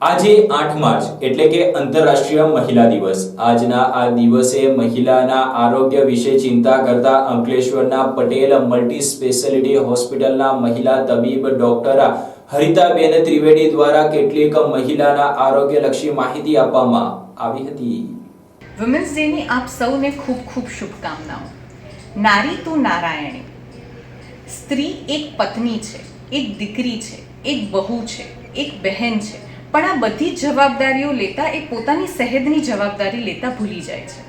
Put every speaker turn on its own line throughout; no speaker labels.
આજે 8 માર્ચ એટલે કે આંતરરાષ્ટ્રીય મહિલા દિવસ. આજના આ દિવસે મહિલાના આરોગ્ય વિશે ચિંતા કરતા અંકલેશ્વરના પટેલ મલ્ટી સ્પેશિયાલિટી હોસ્પિટલના મહિલા તબીબ ડોક્ટર હરિતાબેન ત્રિવેદી દ્વારા કેટલીક મહિલાના આરોગ્યલક્ષી માહિતી આપવામાં આવી હતી.
વિમેન્સ ડેની આપ સૌને ખૂબ ખૂબ શુભકામનાઓ. નારી તું નારાયણી. સ્ત્રી એક પત્ની છે, એક દીકરી છે, એક બહુ છે, એક બહેન છે, પણ આ બધી જવાબદારીઓ લેતા એ પોતાની સહેજની જવાબદારી લેતા ભૂલી જાય છે.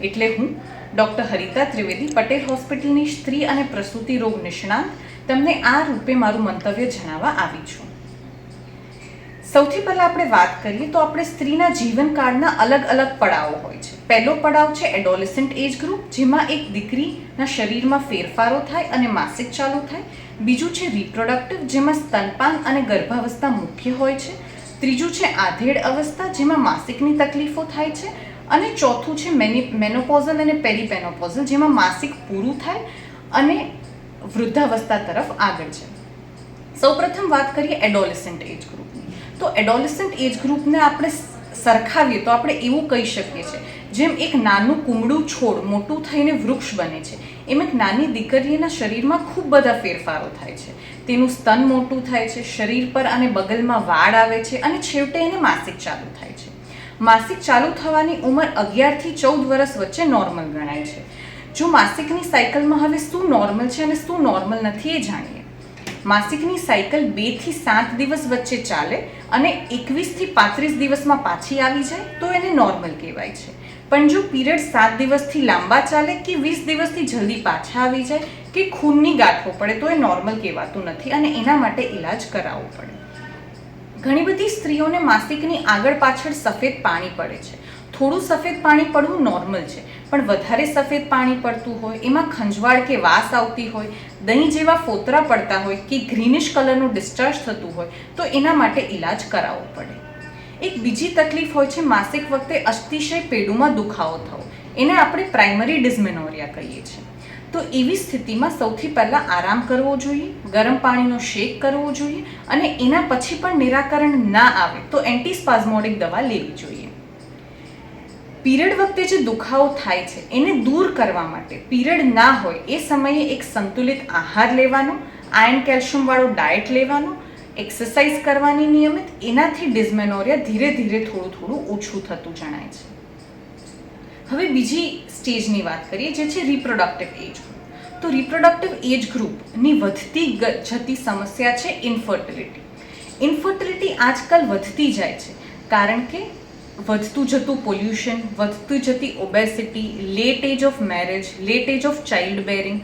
એટલે હું ડૉક્ટર હરિતા ત્રિવેદી, પટેલ હોસ્પિટલની સ્ત્રી અને પ્રસૂતિ રોગ નિષ્ણાત, તમને આ રૂપે મારું મંતવ્ય જણાવવા આવી છું. સૌથી પહેલાં આપણે વાત કરીએ તો આપણે સ્ત્રીના જીવનકાળના અલગ અલગ પડાવો હોય છે. પહેલો પડાવ છે એડોલેસન્ટ એજ ગ્રુપ, જેમાં એક દીકરીના શરીરમાં ફેરફારો થાય અને માસિક ચાલુ થાય. બીજું છે રિપ્રોડક્ટિવ, જેમાં સ્તનપાન અને ગર્ભાવસ્થા મુખ્ય હોય છે. ત્રીજું છે આધેડ અવસ્થા, જેમાં માસિકની તકલીફો થાય છે. અને ચોથું છે મેનોપોઝલ અને પેરીપેનોપોઝલ, જેમાં માસિક પૂરું થાય અને વૃદ્ધાવસ્થા તરફ આગળ છે. સૌપ્રથમ વાત કરીએ એડોલેસન્ટ એજ ગ્રુપની. તો એડોલેસન્ટ એજ ગ્રુપને આપણે સરખાવીએ તો આપણે એવું કહી શકીએ છીએ, જેમ એક નાનું કુમળું છોડ મોટું થઈને વૃક્ષ બને છે, એમ એક નાની દીકરીના શરીરમાં ખૂબ બધા ફેરફારો થાય છે. તેનું સ્તન મોટું થાય છે, શરીર પર અને બગલમાં વાળ આવે છે અને છેવટે એને માસિક ચાલુ થાય છે. માસિક ચાલુ થવાની ઉંમર 11 થી 14 વર્ષ વચ્ચે નોર્મલ ગણાય છે. જો માસિકની સાયકલમાં હવે શું નોર્મલ છે અને શું નોર્મલ નથી એ જાણીએ. માસિકની સાયકલ 2 થી 7 દિવસ વચ્ચે ચાલે અને 21 થી 35 દિવસમાં પાછી આવી જાય તો એને નોર્મલ કહેવાય છે. પણ જો પીરિયડ 7 દિવસથી લાંબા ચાલે કે 20 દિવસથી જલ્દી પાછા આવી જાય કે ખૂનની ગાંઠો પડે તો એ નોર્મલ કહેવાતું નથી અને એના માટે ઈલાજ કરાવવો પડે. ઘણી બધી સ્ત્રીઓને માસિકની આગળ પાછળ સફેદ પાણી પડે છે. થોડું સફેદ પાણી પડવું નોર્મલ છે, પણ વધારે સફેદ પાણી પડતું હોય, એમાં ખંજવાળ કે વાસ આવતી હોય, દહીં જેવા ફોતરા પડતા હોય કે ગ્રીનિશ કલરનું ડિસ્ચાર્જ થતું હોય તો એના માટે ઈલાજ કરાવવો પડે. એક બીજી તકલીફ હોય છે માસિક વખતે અતિશય પેડુમાં દુખાવો થવો. એને આપણે પ્રાઇમરી ડિસ્મેનોરિયા કહીએ છીએ. તો એવી સ્થિતિમાં સૌથી પહેલાં આરામ કરવો જોઈએ, ગરમ પાણીનો શેક કરવો જોઈએ અને એના પછી પણ નિરાકરણ ના આવે તો એન્ટીસ્પાઝમોડિક દવા લેવી જોઈએ. પીરિયડ વખતે જે દુખાવો થાય છે એને દૂર કરવા માટે પીરિયડ ના હોય એ સમયે એક સંતુલિત આહાર લેવાનો, આયર્ન કેલ્શિયમવાળો ડાયટ લેવાનો, એક્સરસાઇઝ કરવાની નિયમિત. એનાથી ડિસ્મેનોરિયા ધીરે ધીરે થોડું થોડું ઓછું થતું જણાય છે. હવે બીજી સ્ટેજની વાત કરીએ, જે છે રિપ્રોડક્ટિવ એજ ગ્રુપ. તો રિપ્રોડક્ટિવ એજ ગ્રુપની વધતી જતી સમસ્યા છે ઇન્ફર્ટિલિટી. ઇન્ફર્ટિલિટી આજકાલ વધતી જાય છે કારણ કે વધતું જતું પોલ્યુશન, વધતી જતી obesity, late age of marriage, late age of child bearing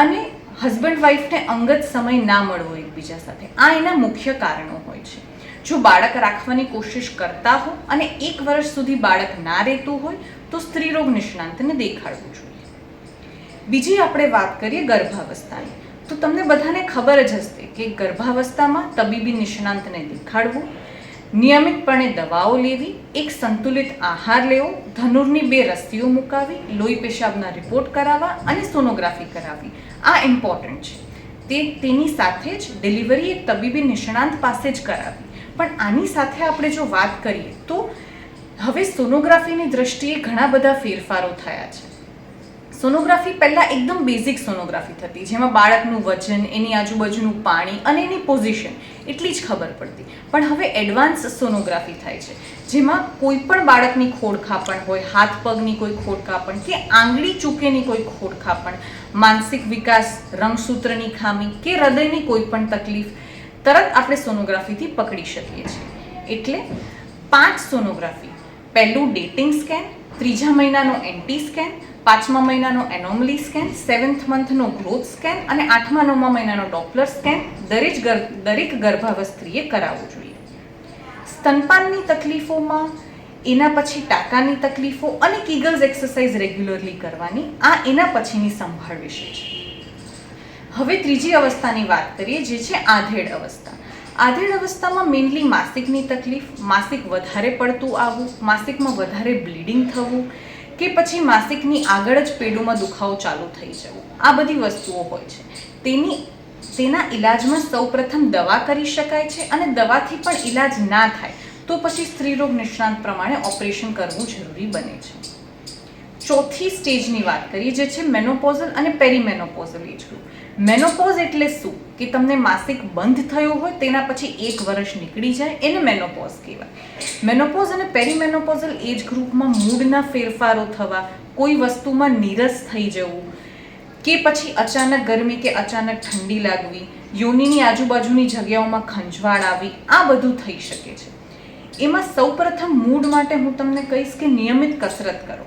અને હસબન્ડ વાઈફને અંગત સમય ના મળવો એકબીજા સાથે, આ એના મુખ્ય કારણો હોય છે. જો બાળક રાખવાની કોશિશ કરતા હો અને 1 વર્ષ સુધી બાળક ના રહેતું હોય તો સ્ત્રીરોગ નિષ્ણાંતને દેખાડવું જોઈએ. બીજી આપણે વાત કરીએ ગર્ભાવસ્થાની. તો તમને બધાને ખબર જ હશે કે ગર્ભાવસ્થામાં તબીબી નિષ્ણાંતને દેખાડવું, નિયમિતપણે દવાઓ લેવી, એક સંતુલિત આહાર લેવો, ધનુરની 2 રસીઓ મુકાવી, લોહી પેશાબના રિપોર્ટ કરાવવા અને સોનોગ્રાફી કરાવવી, આ ઇમ્પોર્ટન્ટ છે. તેની સાથે જ ડિલિવરી એક તબીબી નિષ્ણાંત પાસે જ કરાવી. પણ આની સાથે આપણે જો વાત કરીએ તો હવે સોનોગ્રાફીની દ્રષ્ટિએ ઘણા બધા ફેરફારો થયા છે. સોનોગ્રાફી પહેલાં એકદમ બેઝિક સોનોગ્રાફી થતી, જેમાં બાળકનું વજન, એની આજુબાજુનું પાણી અને એની પોઝિશન એટલી જ ખબર પડતી. પણ હવે એડવાન્સ સોનોગ્રાફી થાય છે, જેમાં કોઈ પણ બાળકની ખોડખાપણ હોય, હાથ પગની કોઈ ખોડખાપણ કે આંગળી ચૂકેની કોઈ ખોડખાપણ, માનસિક વિકાસ, રંગસૂત્રની ખામી કે હૃદયની કોઈ પણ તકલીફ તરત આપણે સોનોગ્રાફીથી પકડી શકીએ છીએ. એટલે 5 સોનોગ્રાફી: પહેલું ડેટિંગ સ્કેન, 3જા મહિનાનો એન્ટી સ્કેન, 5મા મહિનાનો એનોમલી સ્કેન, 7th મંથનો ગ્રોથ સ્કેન અને 8મા 9મા મહિનાનો ડોપલર સ્કેન દરેક ગર્ભાવસ્થ સ્ત્રીએ કરાવવું જોઈએ. સ્તનપાનની તકલીફોમાં એના પછી ટાંકાની તકલીફો અને કીગલ્સ એક્સરસાઇઝ રેગ્યુલરલી કરવાની, આ એના પછીની સંભાળ વિશે છે. હવે ત્રીજી અવસ્થાની વાત કરીએ, જે છે આધેડ અવસ્થા. આધેડ અવસ્થામાં મેઇનલી માસિકની તકલીફ, માસિક વધારે પડતું આવવું, માસિકમાં વધારે બ્લીડિંગ થવું કે પછી માસિકની આગળ જ પેડુમાં દુખાવો ચાલુ થઈ જવો, આ બધી વસ્તુઓ હોય છે. તેના ઈલાજમાં સૌપ્રથમ દવા કરી શકાય છે અને દવાથી પણ ઈલાજ ના થાય તો પછી સ્ત્રીરોગ નિષ્ણાંત પ્રમાણે ઓપરેશન કરવું જરૂરી બને છે. ચોથી સ્ટેજની વાત કરીએ, જે છે મેનોપોઝલ અને પેરીમેનોપોઝલ એજ ગ્રુપ. મેનોપોઝ એટલે શું? કે તમને માસિક બંધ થયો હોય તેના પછી 1 વર્ષ નીકળી જાય, એને મેનોપોઝ કહેવાય. મેનોપોઝ અને પેરીમેનોપોઝલ એજ ગ્રુપમાં મૂડના ફેરફારો થવા, કોઈ વસ્તુમાં નીરસ થઈ જવું, કે પછી અચાનક ગરમી કે અચાનક ઠંડી લાગવી, યોનિની આજુબાજુની જગ્યાઓમાં ખંજવાળ આવી, આ બધું થઈ શકે છે. એમાં સૌપ્રથમ મૂડ માટે હું તમને કહીશ કે નિયમિત કસરત કરો,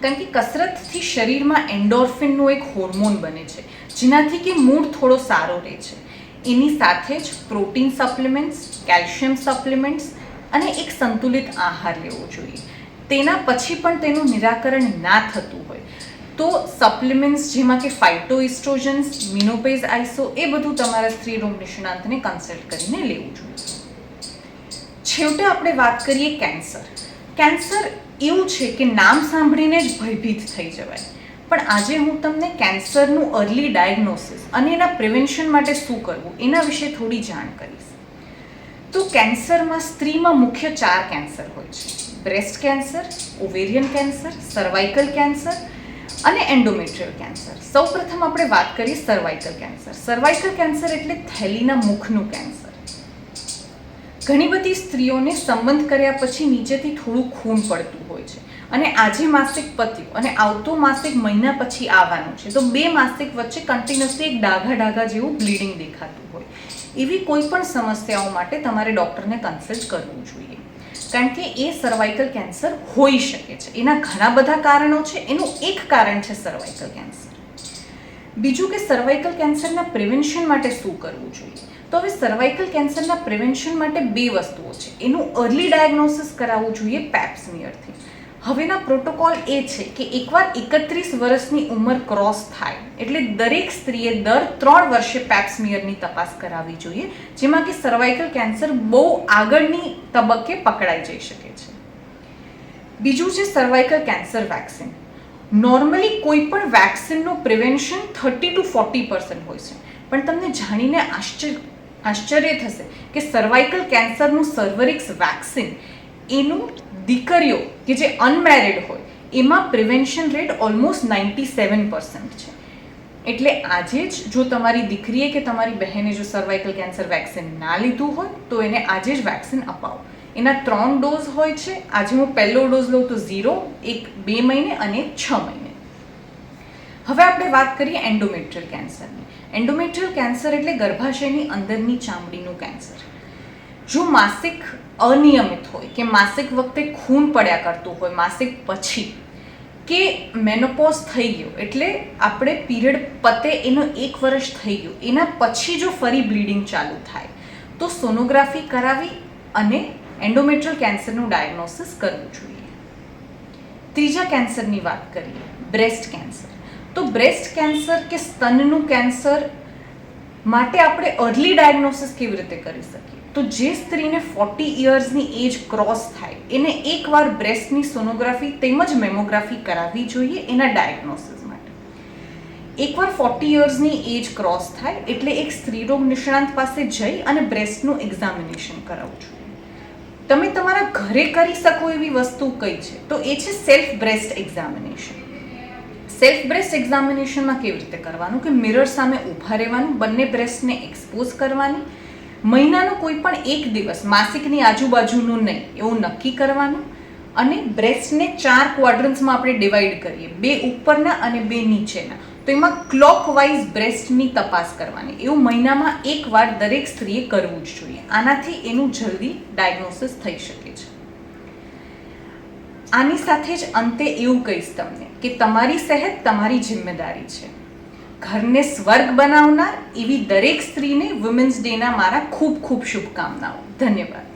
કારણ કે કસરતથી શરીરમાં એન્ડોર્ફિનનું એક હોર્મોન બને છે, જેનાથી કે મૂડ થોડો સારો રહે છે. એની સાથે જ પ્રોટીન સપ્લિમેન્ટ્સ, કેલ્શિયમ સપ્લિમેન્ટ્સ અને એક સંતુલિત આહાર લેવો જોઈએ. તેના પછી પણ તેનું નિરાકરણ ના થતું હોય તો સપ્લિમેન્ટ્સ જેમાં કે ફાઇટોઇસ્ટ્રોજન્સ, મિનોપેઝ આઇસો, એ બધું તમારા સ્ત્રીરોગ નિષ્ણાંતને કન્સલ્ટ કરીને લેવું જોઈએ. છેવટે આપણે વાત કરીએ કેન્સર. કેન્સર એવું છે કે નામ સાંભળીને જ ભયભીત થઈ જવાય, પણ આજે હું તમને કેન્સરનું અર્લી ડાયગ્નોસિસ અને એના પ્રિવેન્શન માટે શું કરવું એના વિશે થોડી જાણ કરીશ. તો કેન્સરમાં સ્ત્રીમાં મુખ્ય 4 કેન્સર હોય છે: breast cancer, ovarian cancer, cervical cancer અને એન્ડોમેટ્રિયલ કેન્સર. સૌપ્રથમ આપણે વાત કરીએ સર્વાઇકલ કેન્સર. સર્વાઇકલ કેન્સર એટલે થેલીના મુખનું કેન્સર. ઘણી બધી સ્ત્રીઓને સંબંધ કર્યા પછી નીચેથી થોડું ખૂન પડતું હોય છે, અને આજે માસિક પત્યું અને આવતો માસિક મહિના પછી આવવાનું છે, તો 2 માસિક વચ્ચે કન્ટિન્યુઅસલી એક ડાઘા જેવું બ્લીડિંગ દેખાતું હોય. એવી કોઈ પણ સમસ્યાઓ માટે તમારે ડૉક્ટરને કન્સલ્ટ કરવું જોઈએ, કારણ કે એ સર્વાઇકલ કેન્સર હોઈ શકે છે. એના ઘણા બધા કારણો છે, એનું એક કારણ છે સર્વાઇકલ કેન્સર. બીજું કે સર્વાઇકલ કેન્સરના પ્રિવેન્શન માટે શું કરવું જોઈએ. તો હવે સર્વાઇકલ કેન્સરના પ્રિવેન્શન માટે 2 વસ્તુઓ છે. એનું અર્લી ડાયગ્નોસિસ કરાવવું જોઈએ પેપ સ્મિયરથી. હવેના પ્રોટોકોલ એ છે કે એકવાર 31 વર્ષની ઉંમર ક્રોસ થાય એટલે દરેક સ્ત્રીએ દર 3 વર્ષે પેપ સ્મિયરની તપાસ કરાવવી જોઈએ, જેમાં કે સર્વાઇકલ કેન્સર બહુ આગળની તબક્કે પકડાઈ જઈ શકે છે. બીજું છે સર્વાઇકલ કેન્સર વેક્સિન. નોર્મલી કોઈ પણ વેક્સિનનું પ્રિવેન્શન 30 to 40% હોય છે, પણ તમને જાણીને આશ્ચર્ય થશે કે સર્વાઇકલ કેન્સરનું સર્વરિક્સ વેક્સિન, એનું દીકરીઓ કે જે અનમેરિડ હોય એમાં પ્રિવેન્શન રેટ ઓલમોસ્ટ 97% છે. એટલે આજે જ જો તમારી દીકરીએ કે તમારી બહેને જો સર્વાઇકલ કેન્સર વેક્સિન ના લીધું હોય તો એને આજે જ વેક્સિન અપાવો. એના 3 ડોઝ હોય છે. આજે હું પહેલો ડોઝ લઉં તો 0, એક 2 મહિને અને 6 મહિને. હવે આપણે વાત કરીએ એન્ડોમેટ્રિયલ કેન્સરની. એન્ડોમેટ્રિયલ કેન્સર એટલે ગર્ભાશયની અંદરની ચામડીનું કેન્સર. જો માસિક અનિયમિત હોય કે માસિક વખતે ખૂન પડ્યા કરતું હોય, માસિક પછી કે મેનોપોઝ થઈ ગયો એટલે આપણે પીરિયડ પતે એનો 1 વર્ષ થઈ ગયું, એના પછી જો ફરી બ્લીડિંગ ચાલુ થાય તો સોનોગ્રાફી કરાવી અને એન્ડોમેટ્રિયલ કેન્સરનું ડાયગ્નોસિસ કરવું જોઈએ. ત્રીજા કેન્સરની વાત કરીએ, બ્રેસ્ટ કેન્સર. તો બ્રેસ્ટ કેન્સર કે સ્તનનું કેન્સર માટે આપણે અર્લી ડાયગ્નોસિસ કેવી રીતે કરી શકીએ. તો જે સ્ત્રીને 40 ઇયર્સની એજ ક્રોસ થાય એને એકવાર બ્રેસ્ટની સોનોગ્રાફી તેમજ મેમોગ્રાફી કરાવવી જોઈએ એના ડાયગ્નોસિસ માટે. એકવાર 40 ઇયર્સની એજ ક્રોસ થાય એટલે એક સ્ત્રીરોગ નિષ્ણાંત પાસે જઈ અને બ્રેસ્ટનું એક્ઝામિનેશન કરાવવું જોઈએ. તમે તમારા ઘરે કરી શકો એવી વસ્તુ કઈ છે, તો એ છે self breast examination. Self breast એક્ઝામિનેશનમાં કેવી રીતે કરવાનું કે મિરર સામે ઊભા રહેવાનું, બંને બ્રેસ્ટને એક્સપોઝ કરવાની, મહિનાનો કોઈ પણ એક દિવસ માસિકની આજુબાજુનું નહીં એવું નક્કી કરવાનું, અને બ્રેસ્ટને 4 ક્વાડ્રન્ટ્સમાં આપણે ડિવાઈડ કરીએ, 2 ઉપરના અને 2 નીચેના. તો એમાં ક્લોકવાઇઝ બ્રેસ્ટની તપાસ કરવાની. એવું મહિનામાં 1 વાર દરેક સ્ત્રીએ કરવું જ જોઈએ. આનાથી એનું જલ્દી ડાયગ્નોસિસ થઈ શકે છે. આની સાથે જ અંતે એવું કહીશ તમને કે તમારી સેહત તમારી જિમ્મેદારી છે. ઘરને સ્વર્ગ બનાવનાર એવી દરેક સ્ત્રીને વુમેન્સ ડેના મારા ખૂબ ખૂબ શુભકામનાઓ. ધન્યવાદ.